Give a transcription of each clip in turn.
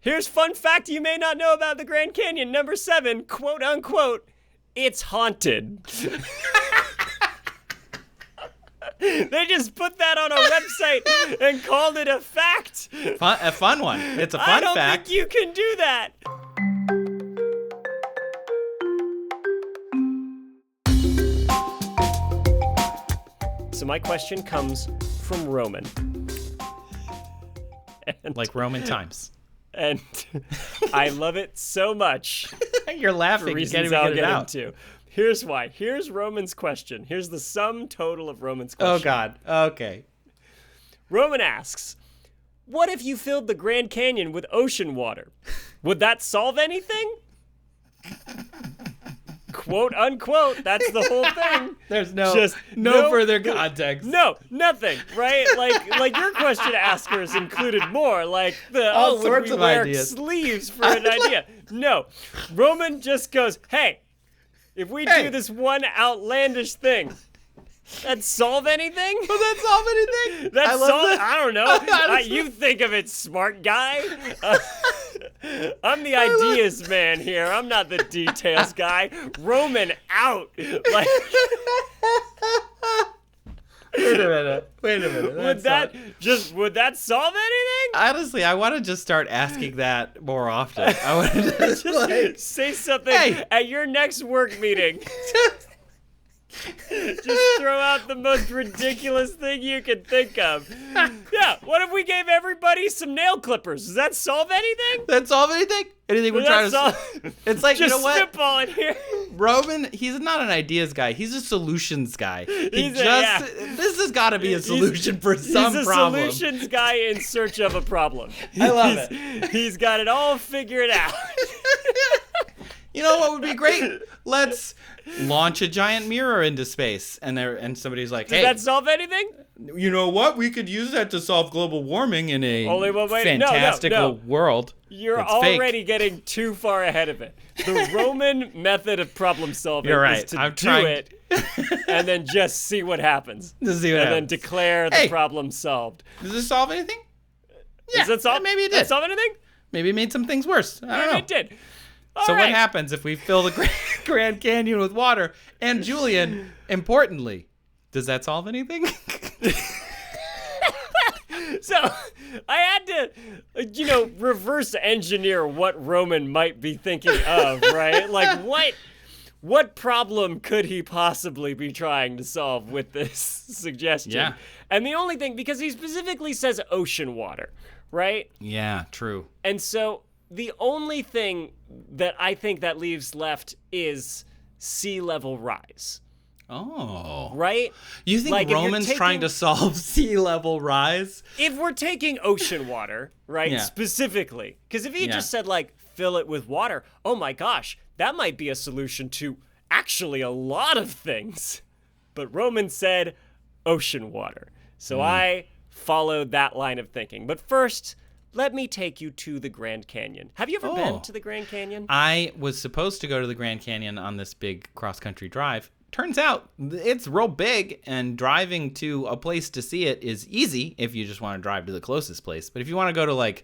Here's fun fact you may not know about the Grand Canyon. Number 7, quote unquote, it's haunted. They just put that on a website and called it a fact. A fun one. It's a fun I don't fact. think you can do that. So my question comes from Roman. Like Roman times. And I love it so much. You're laughing. For reasons I'll get into. Here's why. Here's Roman's question. Here's the sum total of Roman's question. Oh, God. Okay. Roman asks, what if you filled the Grand Canyon with ocean water? Would that solve anything? Quote, unquote, that's the whole thing. There's no further context. No, nothing, right? Like your question askers included more, like all sorts would we of wear ideas. Sleeves for an idea. No, Roman just goes, hey, if we do this one outlandish thing, that solve anything? Will that solve anything? I don't know. You think of it, smart guy. I'm the ideas man here. I'm not the details guy. Roman out. Like, Wait a minute. Would that solve anything? Honestly, I want to just start asking that more often. I want to just say something at your next work meeting. Just throw out the most ridiculous thing you can think of. Yeah, what if we gave everybody some nail clippers? Does that solve anything? That solve anything? Anything we're trying to... It's like, you know what? Just spitballing here. Roman, he's not an ideas guy. He's a solutions guy. This has got to be a solution for some problem. He's a solutions guy in search of a problem. I love it. He's got it all figured out. You know what would be great? Let's launch a giant mirror into space. And somebody's like, hey. Does that solve anything? You know what? We could use that to solve global warming in a fantastical world. You're already getting too far ahead of it. The Roman method of problem solving is to do it and then just see what happens. Then declare the problem solved. Does this solve anything? Yeah, Does that solve? Maybe it did. Does that solve anything? Maybe it made some things worse. I don't know. It did. So what happens if we fill the Grand Canyon with water? And Julian, importantly, does that solve anything? So I had to, reverse engineer what Roman might be thinking of, right? Like what problem could he possibly be trying to solve with this suggestion? Yeah. And the only thing, because he specifically says ocean water, right? Yeah, true. And so the only thing that I think that leaves left is sea level rise. Oh. Right? You think Roman's trying to solve sea level rise? If we're taking ocean water, right, specifically, because if he just said, fill it with water, oh my gosh, that might be a solution to actually a lot of things. But Roman said ocean water. So I followed that line of thinking. But first, let me take you to the Grand Canyon. Have you ever been to the Grand Canyon? I was supposed to go to the Grand Canyon on this big cross-country drive. Turns out it's real big, and driving to a place to see it is easy if you just want to drive to the closest place. But if you want to go to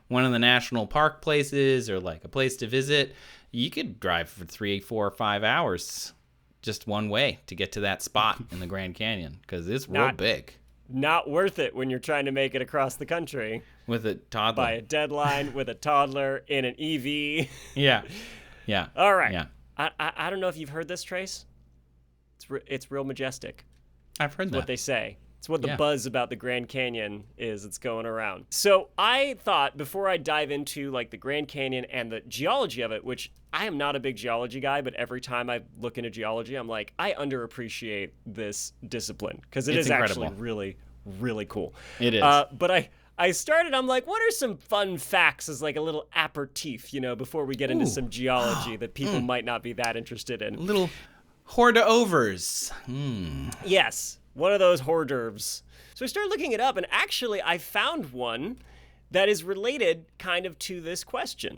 one of the national park places or a place to visit, you could drive for 3, 4, 5 hours just one way to get to that spot in the Grand Canyon because it's real big. Not worth it when you're trying to make it across the country. With a toddler. By a deadline, with a toddler, in an EV. Yeah. All right. Yeah. I don't know if you've heard this, Trace. It's real majestic. I've heard that. What they say. It's what the buzz about the Grand Canyon is. It's going around. So I thought before I dive into the Grand Canyon and the geology of it, which I am not a big geology guy, but every time I look into geology, I'm like, I underappreciate this discipline because it's incredible. Actually really, really cool. It is. But I started, I'm like, what are some fun facts as a little aperitif, before we get into some geology that people might not be that interested in. Little hors d'oeuvres. Yes, one of those hors d'oeuvres. So I started looking it up, and actually I found one that is related kind of to this question.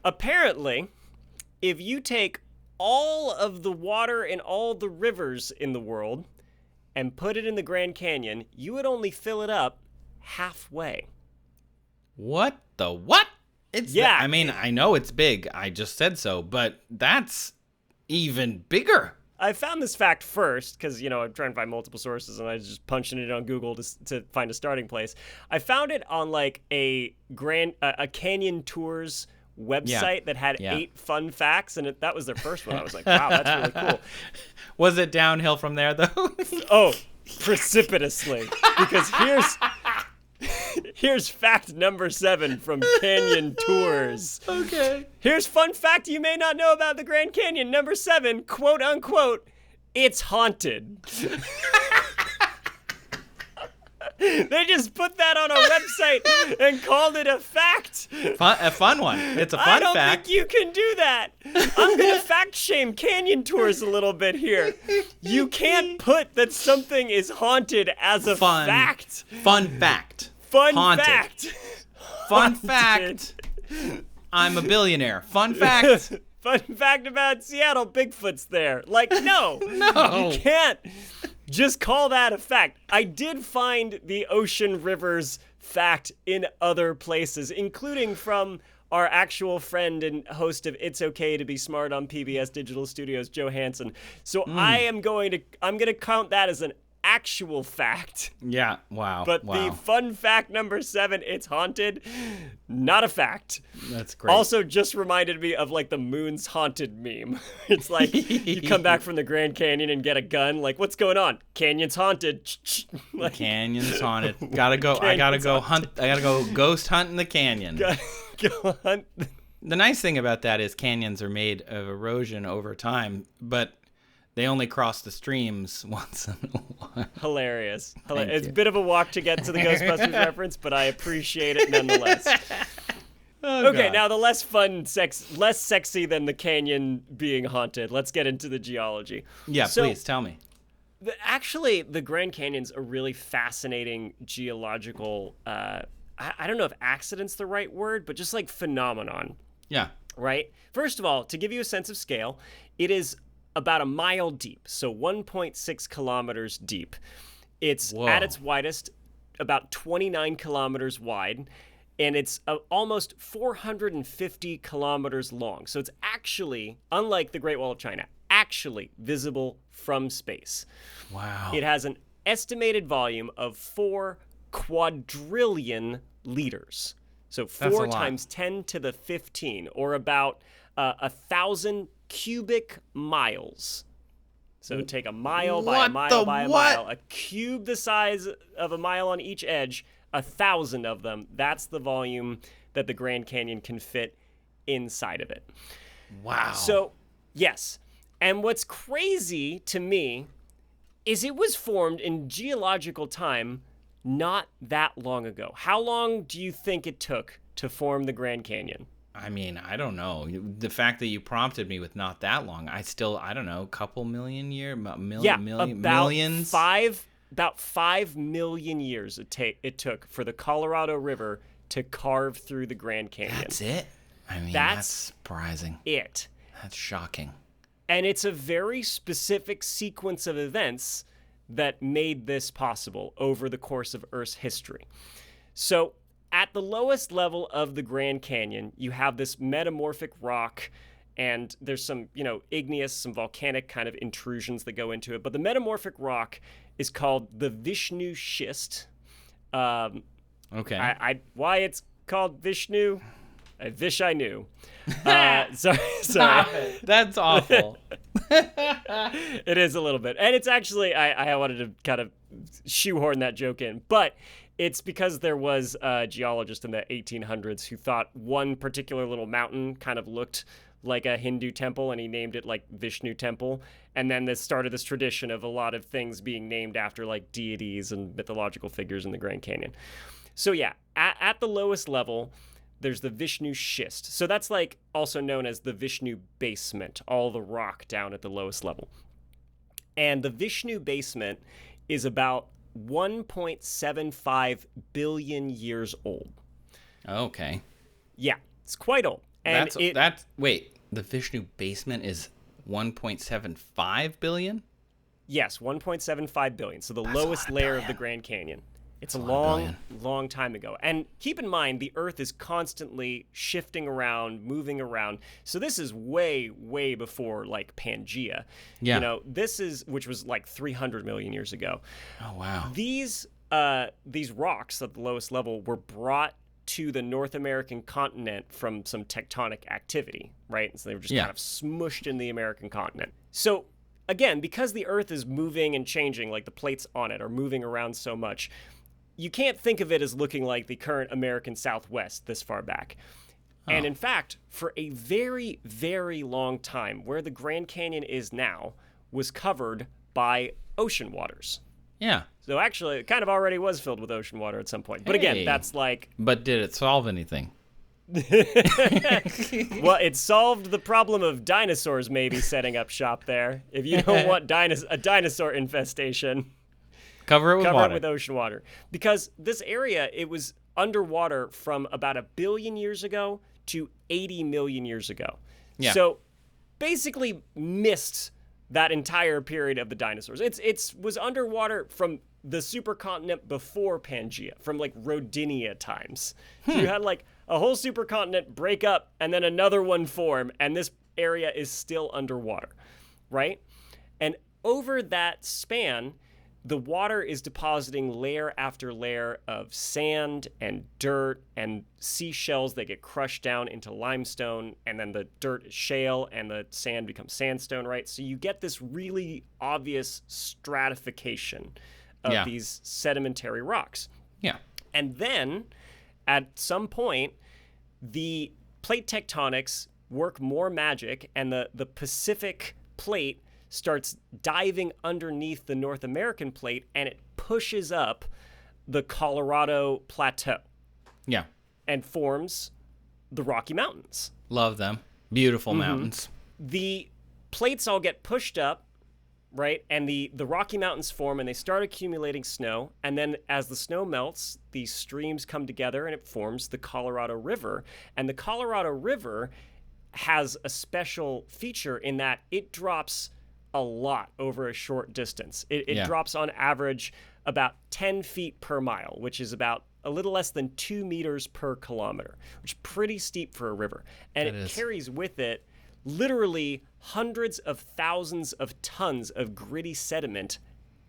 Apparently, if you take all of the water in all the rivers in the world and put it in the Grand Canyon, you would only fill it up halfway. What the what? I mean, I know it's big. I just said so, but that's even bigger. I found this fact first because, I'm trying to find multiple sources and I was just punching it on Google to find a starting place. I found it on like a Canyon Tours website that had 8 fun facts, and that was their first one. I was like, wow, that's really cool. Was it downhill from there, though? Oh, precipitously. Because here's fact number 7 from Canyon Tours. Okay. Here's fun fact you may not know about the Grand Canyon. Number 7, quote unquote, it's haunted. They just put that on a website and called it a fact. A fun one. It's a fun fact. I don't think you can do that. I'm going to fact shame Canyon Tours a little bit here. You can't put that something is haunted as a fact. Fun fact. Fun fact. Fun fact. I'm a billionaire. Fun fact. Fun fact about Seattle, Bigfoot's there. Like, no. You can't just call that a fact. I did find the ocean rivers fact in other places, including from our actual friend and host of It's Okay to Be Smart on PBS Digital Studios, Joe Hansen. So I'm going to count that as an actual fact. Yeah, wow. But the fun fact number 7, it's haunted, not a fact. That's great. Also just reminded me of like the moon's haunted meme. It's like you come back from the Grand Canyon and get a gun, like, what's going on? Canyon's haunted. Like, Canyon's haunted. I gotta go ghost hunt in the canyon. Go hunt. The nice thing about that is canyons are made of erosion over time, but they only cross the streams once in a while. Hilarious. It's a bit of a walk to get to the Ghostbusters reference, but I appreciate it nonetheless. Okay, God. Now the less sexy than the canyon being haunted. Let's get into the geology. Yeah, please tell me. Actually, the Grand Canyon's a really fascinating geological, I don't know if accident's the right word, but just like phenomenon. Yeah. Right? First of all, to give you a sense of scale, it is about a mile deep, so 1.6 kilometers deep. It's at its widest about 29 kilometers wide, and it's almost 450 kilometers long. So it's actually, unlike the Great Wall of China, actually visible from space. Wow. It has an estimated volume of 4 quadrillion liters. So 4 times 10 to the 15, or about 1,000 cubic miles. So take a mile by a mile by a mile, a cube the size of a mile on each edge, 1,000 of them. That's the volume that the Grand Canyon can fit inside of it. Wow. So, yes. And what's crazy to me is it was formed in geological time not that long ago. How long do you think it took to form the Grand Canyon? I mean, I don't know. The fact that you prompted me with not that long, I don't know, a couple million years, millions? About 5 million years it took for the Colorado River to carve through the Grand Canyon. That's it? I mean, that's surprising. It. That's shocking. And it's a very specific sequence of events that made this possible over the course of Earth's history. So, at the lowest level of the Grand Canyon, you have this metamorphic rock, and there's some, igneous, some volcanic kind of intrusions that go into it. But the metamorphic rock is called the Vishnu Schist. Okay. Why it's called Vishnu? I wish I knew. Sorry. That's awful. It is a little bit. And it's actually, I wanted to kind of shoehorn that joke in. But it's because there was a geologist in the 1800s who thought one particular little mountain kind of looked like a Hindu temple, and he named it like Vishnu Temple. And then this started this tradition of a lot of things being named after like deities and mythological figures in the Grand Canyon. So yeah, at the lowest level, there's the Vishnu Schist. So that's like also known as the Vishnu Basement, all the rock down at the lowest level. And the Vishnu Basement is about 1.75 billion years old. Okay. Yeah, it's quite old. And wait, the Vishnu Basement is 1.75 billion? Yes, 1.75 billion. So the lowest layer of the Grand Canyon. It's a long, long time ago. And keep in mind, the Earth is constantly shifting around, moving around. So this is way, way before, like, Pangea. Yeah. You know, this is, which was like 300 million years ago. Oh, wow. These rocks at the lowest level were brought to the North American continent from some tectonic activity, right? And so they were just kind of smushed in the American continent. So again, because the Earth is moving and changing, like the plates on it are moving around so much, you can't think of it as looking like the current American Southwest this far back. Oh. And in fact, for a very, very long time, where the Grand Canyon is now was covered by ocean waters. Yeah. So actually, it kind of already was filled with ocean water at some point. But again, that's like... But did it solve anything? Well, it solved the problem of dinosaurs maybe setting up shop there. If you don't want a dinosaur infestation... Cover it with ocean water. Because this area, it was underwater from about 1 billion years ago to 80 million years ago. Yeah. So basically missed that entire period of the dinosaurs. It was underwater from the supercontinent before Pangea, from like Rodinia times. So you had like a whole supercontinent break up and then another one form, and this area is still underwater, right? And over that span, the water is depositing layer after layer of sand and dirt and seashells that get crushed down into limestone, and then the dirt is shale and the sand becomes sandstone, right? So you get this really obvious stratification of these sedimentary rocks. Yeah. And then at some point, the plate tectonics work more magic, and the Pacific plate starts diving underneath the North American plate, and it pushes up the Colorado Plateau. Yeah. And forms the Rocky Mountains. Love them. Beautiful mountains. The plates all get pushed up, right? And the Rocky Mountains form, and they start accumulating snow. And then as the snow melts, these streams come together, and it forms the Colorado River. And the Colorado River has a special feature in that it drops a lot over a short distance. It drops on average about 10 feet per mile, which is about a little less than 2 meters per kilometer, which is pretty steep for a river. And it carries with it literally hundreds of thousands of tons of gritty sediment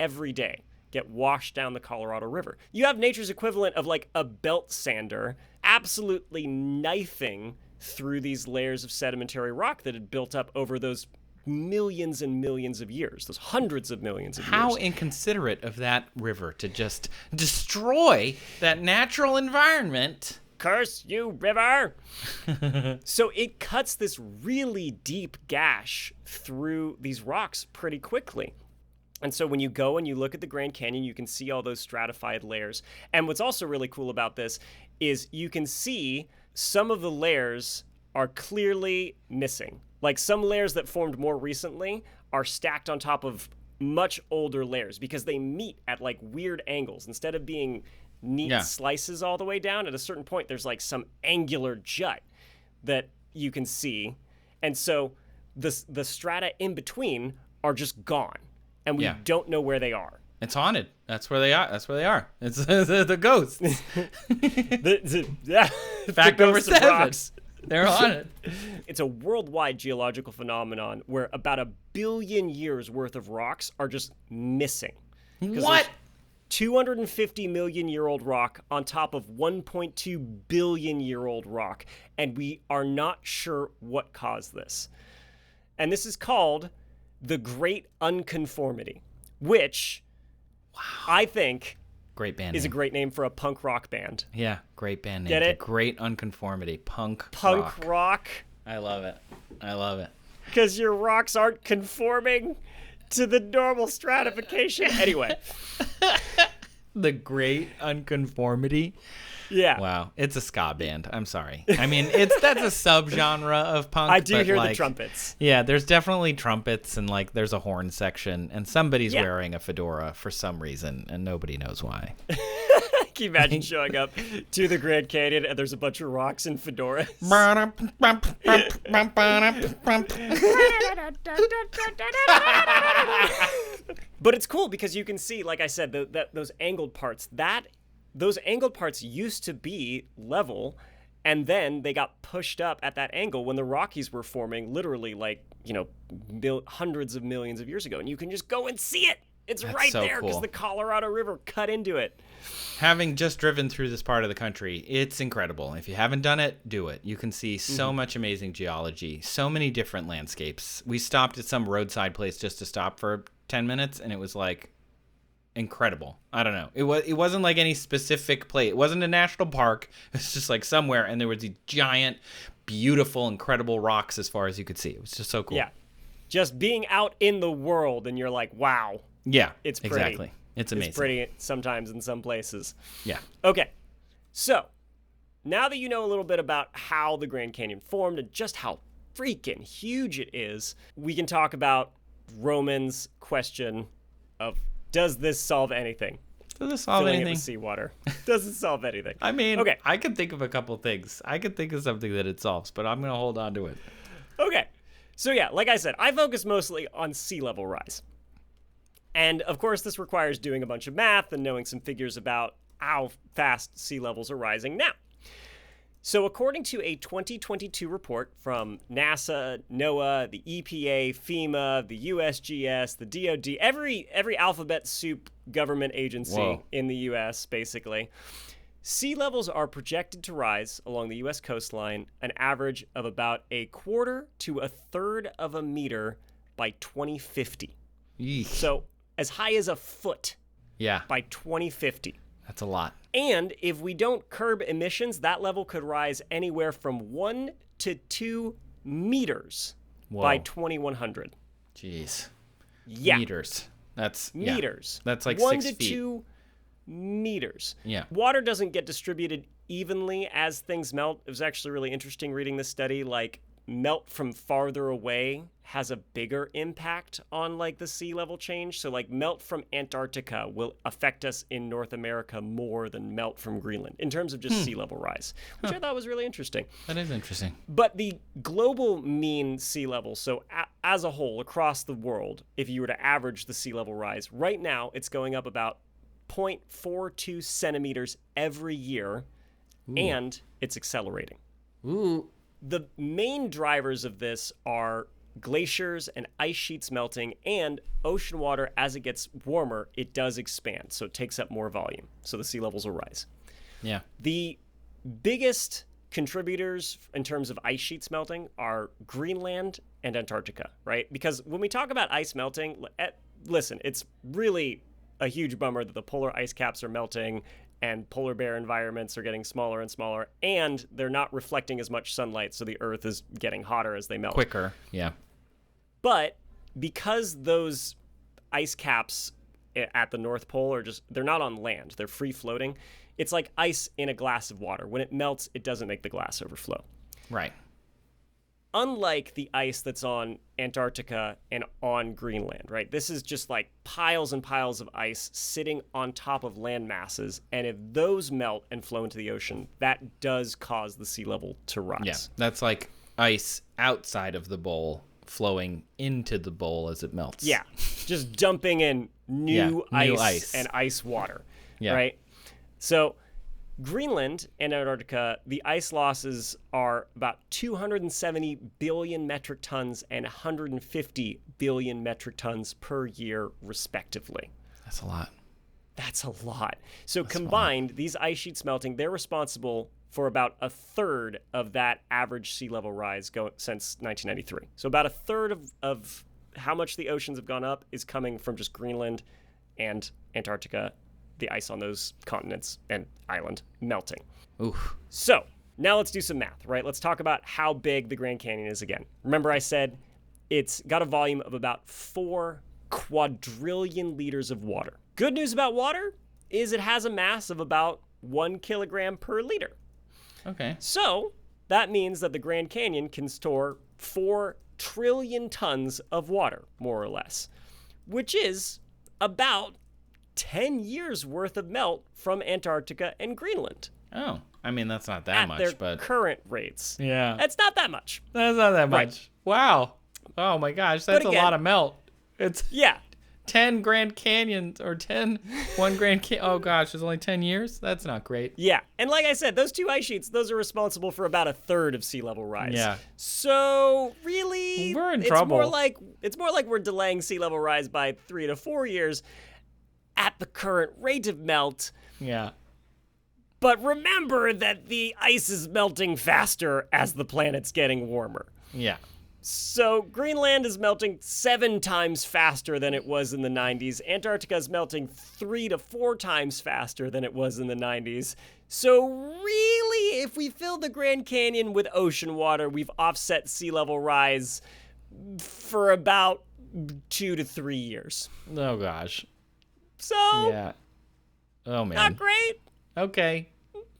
every day get washed down the Colorado River. You have nature's equivalent of like a belt sander absolutely knifing through these layers of sedimentary rock that had built up over those millions and millions of years, those hundreds of millions of years. How inconsiderate of that river to just destroy that natural environment. Curse you, river! So it cuts this really deep gash through these rocks pretty quickly. And so when you go and you look at the Grand Canyon, you can see all those stratified layers. And what's also really cool about this is you can see some of the layers are clearly missing. Like some layers that formed more recently are stacked on top of much older layers because they meet at like weird angles. Instead of being neat slices all the way down, at a certain point there's like some angular jut that you can see. And so the strata in between are just gone, and we don't know where they are. It's haunted. That's where they are. It's the ghosts. Fact number 7. They're on it. It's a worldwide geological phenomenon where about 1 billion years worth of rocks are just missing. What? 250 million year old rock on top of 1.2 billion year old rock. And we are not sure what caused this. And this is called the Great Unconformity, which I think great band is name. A great name for a punk rock band. Yeah, great band name. Get it? The Great Unconformity. Punk rock. I love it. Because your rocks aren't conforming to the normal stratification. Anyway. The Great Unconformity. Yeah. Wow. It's a ska band. I'm sorry. I mean, that's a subgenre of punk. I do hear the trumpets. Yeah, there's definitely trumpets, and like there's a horn section, and somebody's wearing a fedora for some reason, and nobody knows why. Can you imagine showing up to the Grand Canyon and there's a bunch of rocks and fedoras? But it's cool because you can see, like I said, those angled parts. That those angled parts used to be level, and then they got pushed up at that angle when the Rockies were forming literally hundreds of millions of years ago. And you can just go and see it. It's That's right so there because cool. the Colorado River cut into it. Having just driven through this part of the country, it's incredible. If you haven't done it, do it. You can see so much amazing geology, so many different landscapes. We stopped at some roadside place just to stop for 10 minutes, and it was like incredible. I don't know. It wasn't like any specific place. It wasn't a national park. It's just like somewhere, and there was these giant, beautiful, incredible rocks as far as you could see. It was just so cool. Yeah. Just being out in the world, and you're like, wow. Yeah, it's pretty. Exactly. It's amazing. It's pretty sometimes in some places. Yeah. Okay. So, now that you know a little bit about how the Grand Canyon formed and just how freaking huge it is, we can talk about Roman's question of, does this solve anything? Does it solve Filling anything? it with seawater. Does it solve anything? I mean, okay. I could think of a couple things. I could think of something that it solves, but I'm going to hold on to it. Okay. So yeah, like I said, I focus mostly on sea level rise. And of course, this requires doing a bunch of math and knowing some figures about how fast sea levels are rising now. So according to a 2022 report from NASA, NOAA, the EPA, FEMA, the USGS, the DoD, every alphabet soup government agency in the US, basically, sea levels are projected to rise along the US coastline an average of about 1/4 to 1/3 of a meter by 2050. Yeesh. So as high as a foot Yeah, by 2050. that's a lot. And if we don't curb emissions, that level could rise anywhere from 1 to 2 meters by 2100. Jeez. Yeah. Meters. That's Meters. Yeah. That's like 1 6 to feet. 2 meters. Yeah. Water doesn't get distributed evenly as things melt. It was actually really interesting reading this study. Like, melt from farther away has a bigger impact on like the sea level change. So like melt from Antarctica will affect us in North America more than melt from Greenland in terms of just sea level rise, which I thought was really interesting. That is interesting. But the global mean sea level, so as a whole across the world, if you were to average the sea level rise, right now it's going up about 0.42 centimeters every year, and it's accelerating. Ooh. The main drivers of this are glaciers and ice sheets melting, and ocean water, as it gets warmer, it does expand, so it takes up more volume, so the sea levels will rise. Yeah. The biggest contributors in terms of ice sheets melting are Greenland and Antarctica, right? Because when we talk about ice melting, listen, it's really a huge bummer that the polar ice caps are melting and polar bear environments are getting smaller and smaller, and they're not reflecting as much sunlight, so the Earth is getting hotter as they melt. Quicker, yeah. But because those ice caps at the North Pole they're not on land, they're free floating, it's like ice in a glass of water. When it melts, it doesn't make the glass overflow. Right. Unlike the ice that's on Antarctica and on Greenland, right? This is just like piles and piles of ice sitting on top of land masses. And if those melt and flow into the ocean, that does cause the sea level to rise. Yeah, that's like ice outside of the bowl flowing into the bowl as it melts. Yeah, just dumping in new ice and ice water, right? So Greenland and Antarctica, the ice losses are about 270 billion metric tons and 150 billion metric tons per year, respectively. That's a lot. That's a lot. So combined, these ice sheets melting, they're responsible for about 1/3 of that average sea level rise since 1993. So about 1/3 of how much the oceans have gone up is coming from just Greenland and Antarctica, the ice on those continents and island melting. Oof. So now let's do some math, right? Let's talk about how big the Grand Canyon is again. Remember I said it's got a volume of about 4 quadrillion liters of water. Good news about water is it has a mass of about 1 kilogram per liter. Okay. So that means that the Grand Canyon can store 4 trillion tons of water, more or less, which is about 10 years worth of melt from Antarctica and Greenland. Oh, I mean, that's not that much, their but current rates. yeah, It's not that much. that's not that Right. much. Wow. Oh my gosh, that's again, a lot of melt. Yeah. 10 Grand Canyons or 1 Grand Canyon. Oh, gosh, there's only 10 years? That's not great. Yeah. And like I said, those 2 ice sheets, those are responsible for about a third of sea level rise. Yeah. So really, we're in trouble. It's more like we're delaying sea level rise by 3 to 4 years at the current rate of melt. Yeah. But remember that the ice is melting faster as the planet's getting warmer. Yeah. So Greenland is melting 7 times faster than it was in the 90s. Antarctica is melting 3 to 4 times faster than it was in the 90s. So really, if we fill the Grand Canyon with ocean water, we've offset sea level rise for about 2 to 3 years. Oh, gosh. So, yeah. Oh, man. Not great. Okay.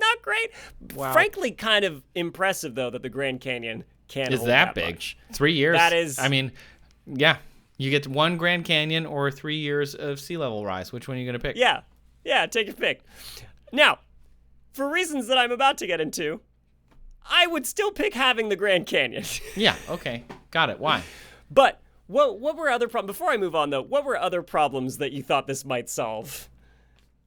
Not great. Wow. Frankly, kind of impressive, though, that the Grand Canyon can't Is hold that big? much. 3 years. That is. I mean, yeah. You get 1 Grand Canyon or 3 years of sea level rise. Which one are you going to pick? Yeah. Yeah, take your pick. Now, for reasons that I'm about to get into, I would still pick having the Grand Canyon. Yeah, okay. Got it. Why? But what were other problems? Before I move on, though, what were other problems that you thought this might solve?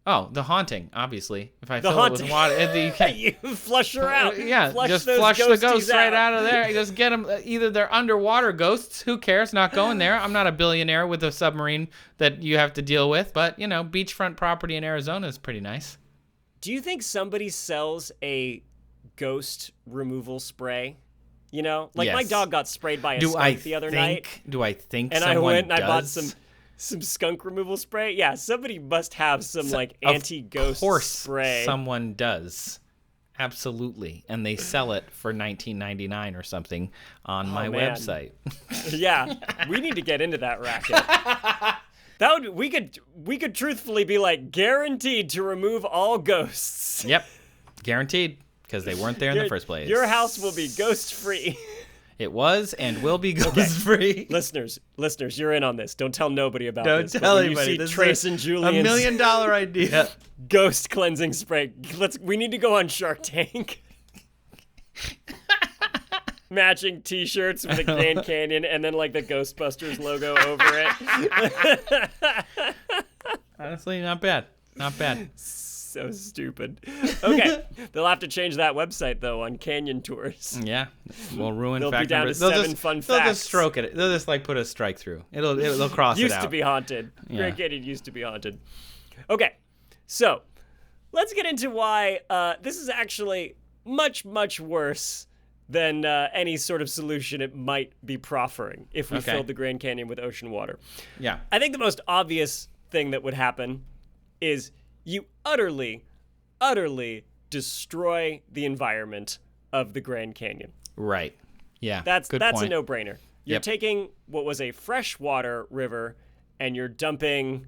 Oh, the haunting, obviously. If I The fill it with haunting. water, you can't. You flush her out. Yeah, just those flush the ghosties ghosts right out of there. Just get them. Either they're underwater ghosts. Who cares? Not going there. I'm not a billionaire with a submarine that you have to deal with. But, beachfront property in Arizona is pretty nice. Do you think somebody sells a ghost removal spray? Like Yes. my dog got sprayed by a skunk the other night. Do I think And someone I went and I bought does? some skunk removal spray. Yeah, somebody must have some Of anti-ghost course spray. someone does. Absolutely. And they sell it for $19.99 or something on my man. website. Yeah, we need to get into that racket. We could truthfully be like guaranteed to remove all ghosts. Yep. Guaranteed, because they weren't there in the first place. Your house will be ghost free. It was and will be ghost free. Listeners, you're in on this. Don't tell nobody about Don't this. tell But when anybody. You This see is Trace and Julian's $1 million idea. ghost cleansing spray. We need to go on Shark Tank. Matching T-shirts with a Grand Canyon and then the Ghostbusters logo over it. Honestly, not bad. Not bad. So stupid. Okay, they'll have to change that website though on Canyon Tours. Yeah, we'll ruin. They'll fact be down number. to They'll 7 just, fun They'll facts. just stroke it. They'll just put a strike through. They'll cross it out. Used to be haunted. Yeah. Grand Canyon used to be haunted. Okay, so let's get into why this is actually much, much worse than any sort of solution it might be proffering if we filled the Grand Canyon with ocean water. Yeah. I think the most obvious thing that would happen is you utterly destroy the environment of the Grand Canyon. Right. Yeah. That's Good a point. no-brainer. You're taking what was a freshwater river and you're dumping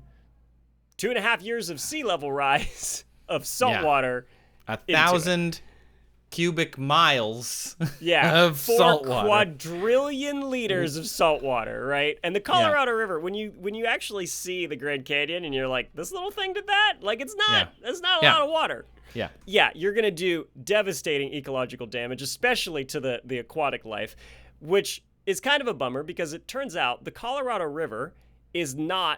2.5 years of sea level rise of salt water. 1,000 cubic miles Yeah, of 4 salt water. quadrillion liters of salt water, right? And the Colorado River, when you actually see the Grand Canyon and you're like, this little thing did that? It's not a lot of water. Yeah. Yeah, you're going to do devastating ecological damage, especially to the aquatic life, which is kind of a bummer because it turns out the Colorado River is not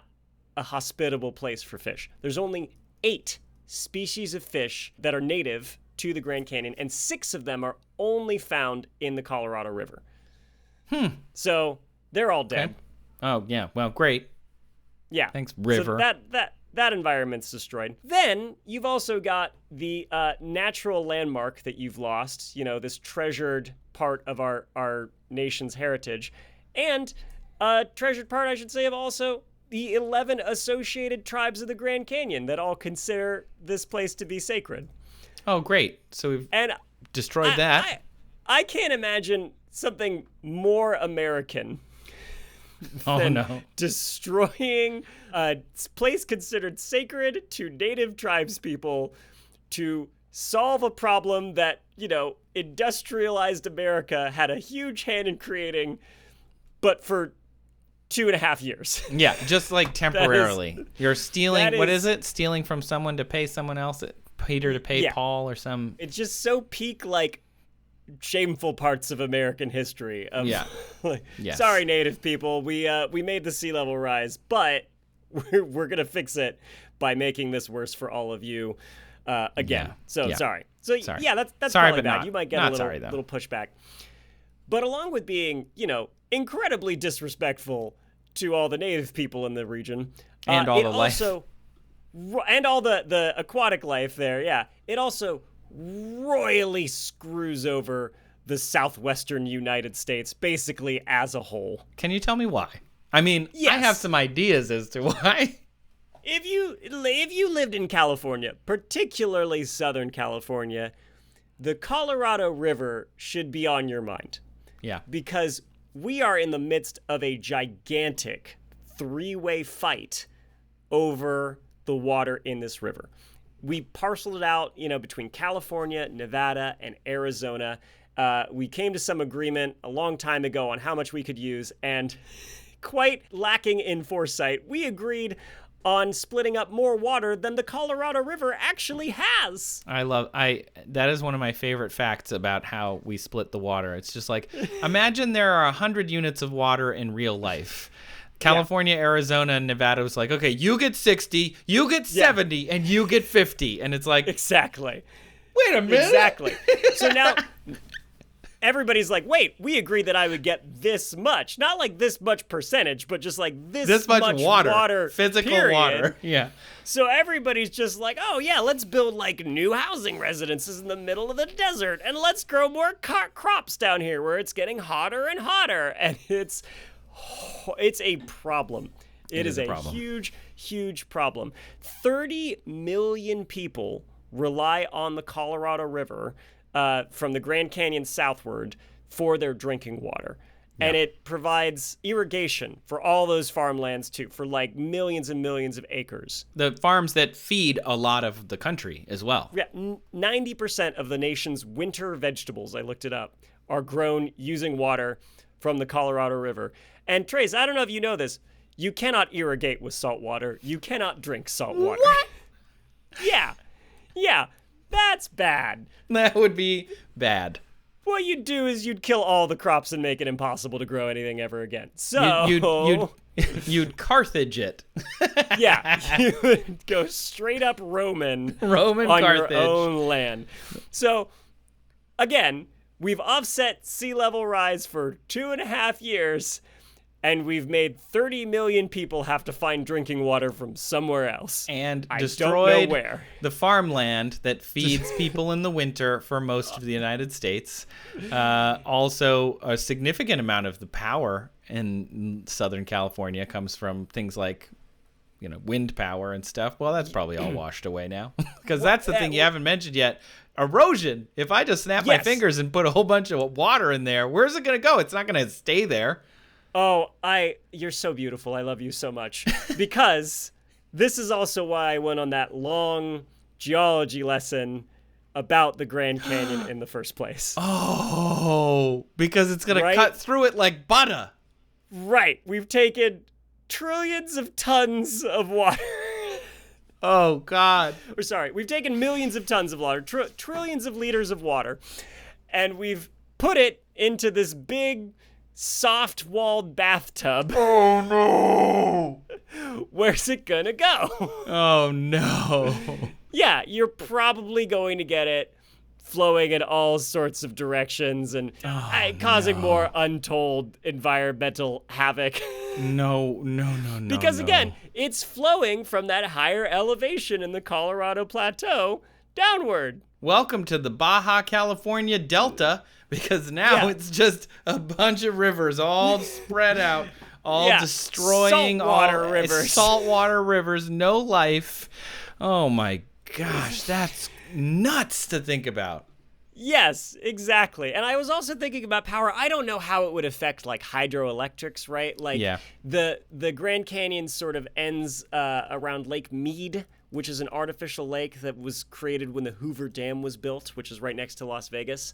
a hospitable place for fish. There's only 8 species of fish that are native to the Grand Canyon, and 6 of them are only found in the Colorado River. So they're all dead. Okay. Oh, yeah. Well, great. Yeah. Thanks, river. So that environment's destroyed. Then you've also got the natural landmark that you've lost, this treasured part of our nation's heritage. And a treasured part, I should say, of also the 11 associated tribes of the Grand Canyon that all consider this place to be sacred. Oh, great. So we've destroyed that. I can't imagine something more American than destroying a place considered sacred to native tribes people to solve a problem that, industrialized America had a huge hand in creating, but for 2.5 years. Yeah, just temporarily. You're stealing, what is is it? Stealing from someone to pay someone else? Peter to pay Paul or some... It's just so peak, shameful parts of American history. Of, Yes. Sorry, native people. We made the sea level rise, but we're going to fix it by making this worse for all of you again. Yeah. So Yeah. sorry. So Sorry. yeah, that's Sorry, probably but bad. not- You might get not a sorry, though. little pushback. But along with being, incredibly disrespectful to all the native people in the region, And all it the life. and all the aquatic life there, yeah, it also royally screws over the southwestern United States basically as a whole. Can you tell me why? I mean, Yes. I have some ideas as to why. If you lived in California, particularly Southern California, the Colorado River should be on your mind. Yeah. Because we are in the midst of a gigantic three-way fight over the water in this river. We parceled it out, between California, Nevada, and Arizona. We came to some agreement a long time ago on how much we could use, and quite lacking in foresight, we agreed on splitting up more water than the Colorado River actually has. That is one of my favorite facts about how we split the water. It's just like, imagine there are 100 units of water in real life. California, Arizona, and Nevada was like, okay, you get 60, you get 70, and you get 50. And it's like, Exactly. wait a minute. Exactly. So now everybody's like, wait, we agreed that I would get this much. Not like this much percentage, but just like this much water. Physical period. water. Yeah. So everybody's just like, oh yeah, let's build like new housing residences in the middle of the desert, and let's grow more crops down here where it's getting hotter and hotter. And it's a problem. It is a problem. huge, huge problem. 30 million people rely on the Colorado River from the Grand Canyon southward for their drinking water. Yeah. And it provides irrigation for all those farmlands too, for like millions and millions of acres. The farms that feed a lot of the country as well. Yeah, 90% of the nation's winter vegetables, I looked it up, are grown using water from the Colorado River. And Trace, I don't know if you know this, you cannot irrigate with salt water. You cannot drink salt water. What? Yeah, that's bad. That would be bad. What you'd do is you'd kill all the crops and make it impossible to grow anything ever again. So you'd Carthage it. Yeah, you would go straight up Roman on Carthage. your own land. So again, we've offset sea level rise for 2.5 years, and we've made 30 million people have to find drinking water from somewhere else. And I destroyed don't know where. the farmland that feeds people in the winter for most of the United States. Also, a significant amount of the power in Southern California comes from things like, wind power and stuff. Well, that's probably all washed away now. Because that's the thing you haven't mentioned yet. Erosion. If I just snap my fingers and put a whole bunch of water in there, where's it going to go? It's not going to stay there. Oh, you're so beautiful. I love you so much. Because this is also why I went on that long geology lesson about the Grand Canyon in the first place. Oh, because it's going to cut through it like butter. Right. We've taken trillions of tons of water. Oh, God. Or sorry, we've taken millions of tons of water, trillions of liters of water, and we've put it into this big, soft-walled bathtub. Oh, no. Where's it gonna go? Oh, no. Yeah, you're probably going to get it flowing in all sorts of directions and causing more untold environmental havoc. No. Because again, it's flowing from that higher elevation in the Colorado Plateau downward. Welcome to the Baja California Delta, because now it's just a bunch of rivers all spread out, all destroying saltwater rivers, no life. Oh my gosh, that's nuts to think about. Yes, exactly. And I was also thinking about power. I don't know how it would affect like hydroelectrics, right? Like the Grand Canyon sort of ends around Lake Mead, which is an artificial lake that was created when the Hoover Dam was built, which is right next to Las Vegas.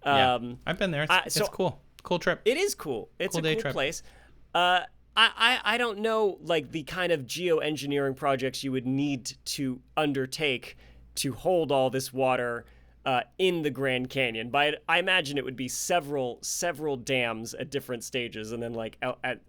I've been there. It's cool. Cool trip. It is cool. It's a cool place. I don't know like the kind of geoengineering projects you would need to undertake to hold all this water in the Grand Canyon. But I imagine it would be several dams at different stages, and then like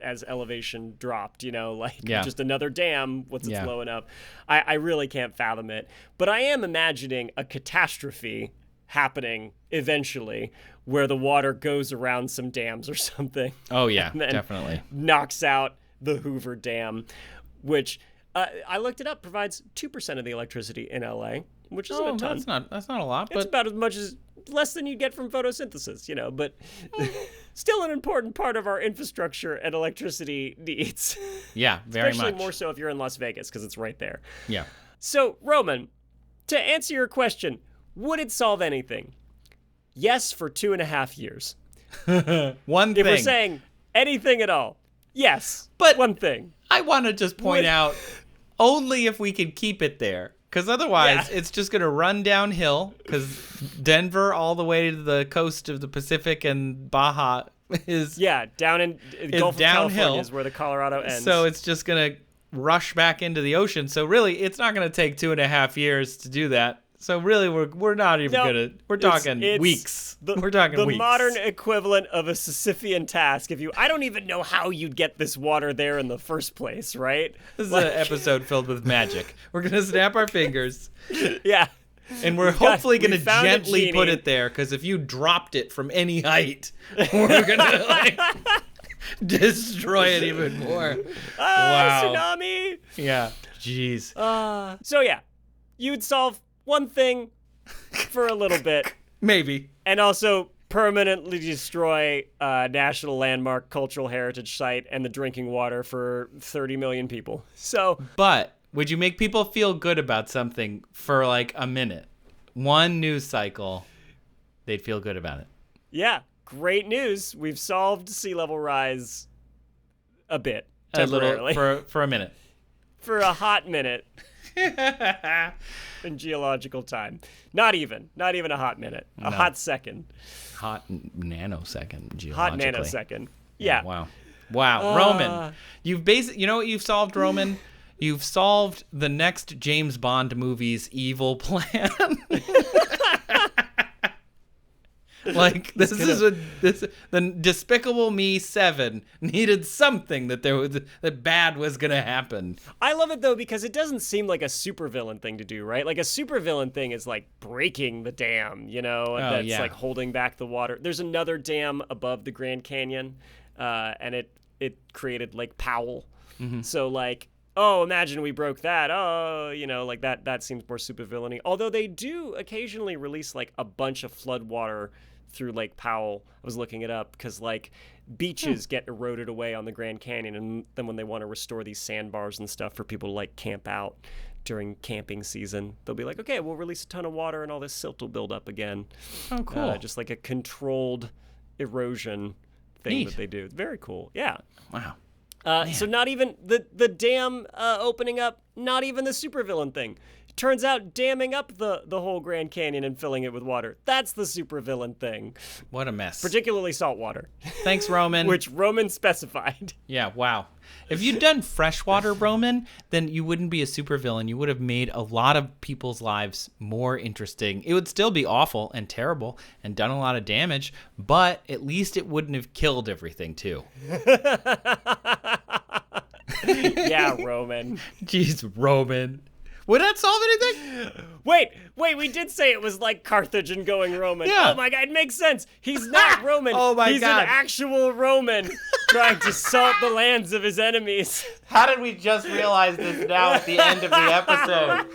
as elevation dropped, just another dam once it's low enough. I really can't fathom it. But I am imagining a catastrophe happening eventually where the water goes around some dams or something. Oh, yeah, definitely. Knocks out the Hoover Dam, which I looked it up, provides 2% of the electricity in LA, which isn't a ton. That's not a lot. It's about as much as less than you get from photosynthesis, but still an important part of our infrastructure and electricity needs. Yeah, very much. Especially more so if you're in Las Vegas because it's right there. Yeah. So, Roman, to answer your question, would it solve anything? Yes, for 2.5 years. One thing. If we're saying anything at all, yes, but one thing. I want to just point out, only if we can keep it there. Because otherwise, it's just going to run downhill. Because Denver all the way to the coast of the Pacific and Baja is... Yeah, down in Gulf of California is where the Colorado ends. So it's just going to rush back into the ocean. So really, it's not going to take 2.5 years to do that. So really, we're not even gonna. We're talking weeks. We're talking weeks. The modern equivalent of a Sisyphean task. I don't even know how you'd get this water there in the first place, right? This is an episode filled with magic. We're gonna snap our fingers. Yeah. And we're hopefully gonna gently put it there, because if you dropped it from any height, we're gonna destroy it even more. Wow. Tsunami. Yeah. Jeez. So yeah, you'd solve one thing for a little bit. Maybe. And also permanently destroy a national landmark cultural heritage site and the drinking water for 30 million people. But would you make people feel good about something for like a minute? One news cycle, they'd feel good about it. Yeah. Great news. We've solved sea level rise a bit. Temporarily. For a minute. For a hot minute. In geological time. Not even a hot minute. A hot second. Hot nanosecond geologically. Hot nanosecond. Yeah. Wow. Roman. You know what you've solved, Roman? You've solved the next James Bond movie's evil plan. Like the Despicable Me 7 needed something that bad was gonna happen. I love it though because it doesn't seem like a supervillain thing to do, right? Like a supervillain thing is like breaking the dam, that's like holding back the water. There's another dam above the Grand Canyon, and it created Lake Powell. Mm-hmm. So like, oh, imagine we broke that. Oh, like that seems more supervillainy. Although they do occasionally release like a bunch of flood water through Lake Powell. I was looking it up because like beaches get eroded away on the Grand Canyon, and then when they want to restore these sandbars and stuff for people to like camp out during camping season, they'll be like, okay, we'll release a ton of water and all this silt will build up again. Oh, cool. Just like a controlled erosion thing that they do. It's very cool. Yeah. Wow. So not even the dam opening up, not even the supervillain thing. Turns out damming up the whole Grand Canyon and filling it with water, that's the supervillain thing. What a mess. Particularly salt water. Thanks, Roman. Which Roman specified. Yeah, wow. If you'd done freshwater, Roman, then you wouldn't be a supervillain. You would have made a lot of people's lives more interesting. It would still be awful and terrible and done a lot of damage, but at least it wouldn't have killed everything, too. Yeah, Roman. Jeez, Roman. Would that solve anything? Wait, we did say it was like Carthage and going Roman. Yeah. Oh my God, it makes sense. He's not Roman. Oh my He's God. an actual Roman trying to salt the lands of his enemies. How did we just realize this now at the end of the episode?